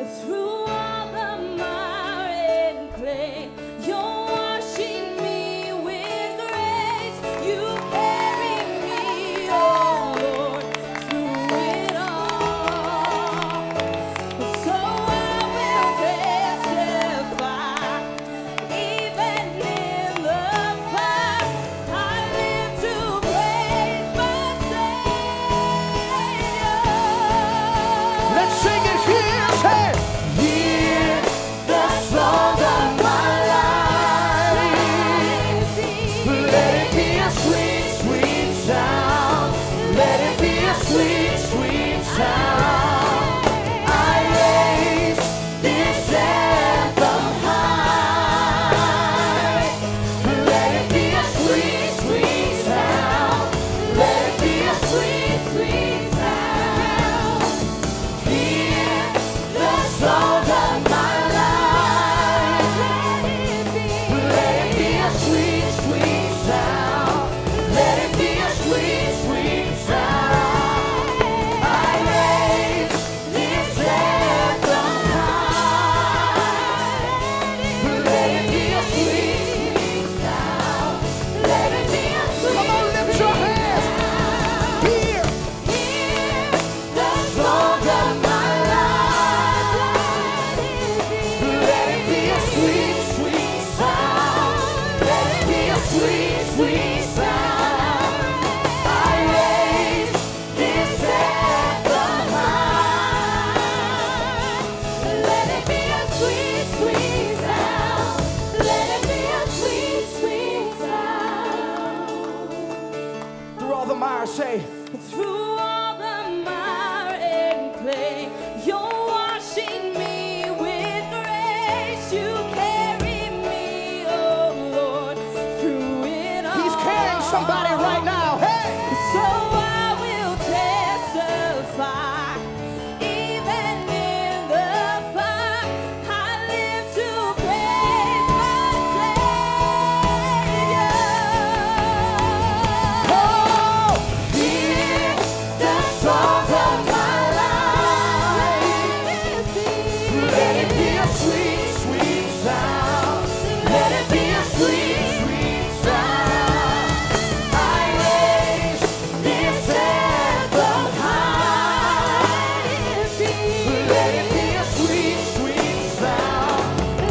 Through all the mire and clay, you're washing me with grace. You carry me, oh Lord, through it all. So I will testify, even in the fire, I live to praise my Savior. Let's sing it here. Say, Hear the song of my life. let it be a sweet, sweet sound. Let it be a sweet, sweet sound. I raise this anthem high. Let it be a sweet, sweet sound. Let it be a sweet, sweet sound. Hear the song of my life. Let it be a sweet, sweet sound. Let it be a sweet, sweet sound. I raise this anthem high. Let it be a sweet, sweet sound. Let it be a sweet. Come on, lift your hands. Hear the song of my life. Let it be a sweet, sweet sound. Let it be a sweet, sweet sound. I raise this anthem high. Let it be a sweet, sweet sound. Let it be a sweet, sweet sound. Through all the mire, say, Through all the mire and clay, you're washing me with grace. You carry me, oh Lord, through it all. He's carrying somebody right now. Hey! So I will testify, even in the fire, I live to praise my Savior. Oh, hear the song of my life. Let it be a sweet, sweet sound. Let it be a sweet, sweet sound. I raise this anthem high. Let it be a sweet, sweet sound.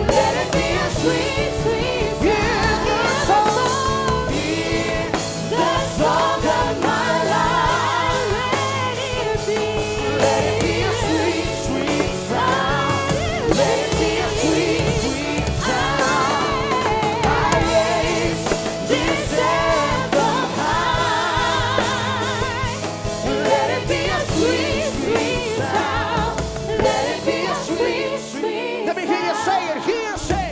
Let it be a sweet, sweet sound. Hear the song. Hear the song of my life. Let it be a sweet, sweet sound. Let it be a sweet, sweet sound. I raise this anthem high. Let it be a sweet, sweet sound. Let it be a sweet, sweet. Let me hear you say it. Here, say.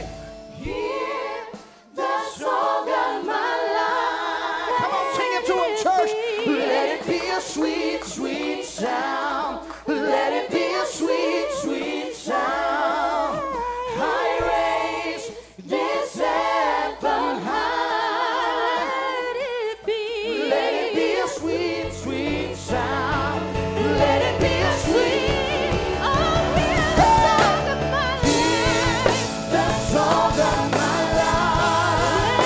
Hear the song of my life. Come on, sing it to him, church. Let it be a sweet, sweet sound. Let it be a sweet, sweet sound. I raise this anthem high. Let it be a sweet, sweet sound. Let it be a sweet. The song of my life.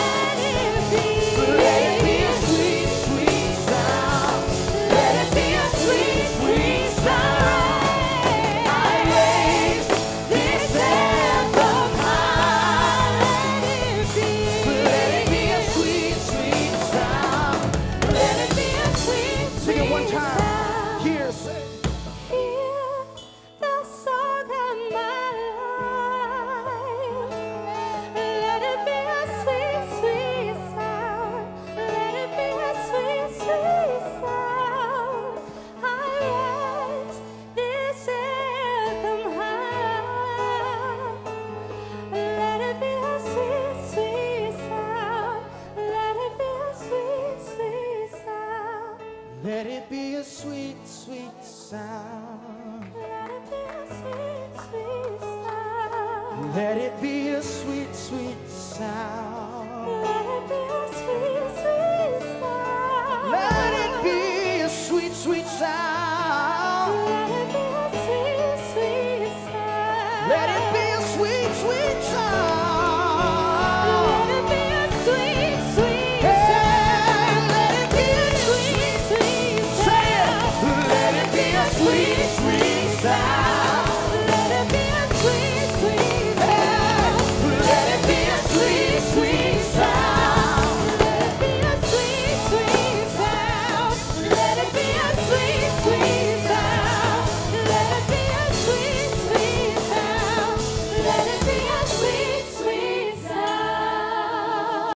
Let it be a sweet, sweet sound. Let it be a sweet, sweet sound. I raise this anthem high. Let it be a sweet, sweet sound. Let it be a sweet, sweet. Sing it one time. Here, say. Hear the song of my life. Let it be a sweet, sweet sound. Let it be a sweet, sweet sound. I raise this anthem high. Let it be a sweet, sweet sound. Let it be a sweet, sweet sound. Let it be a sweet, sweet sound. Let it be a sweet, sweet sound. Let it be a sweet, sweet sound.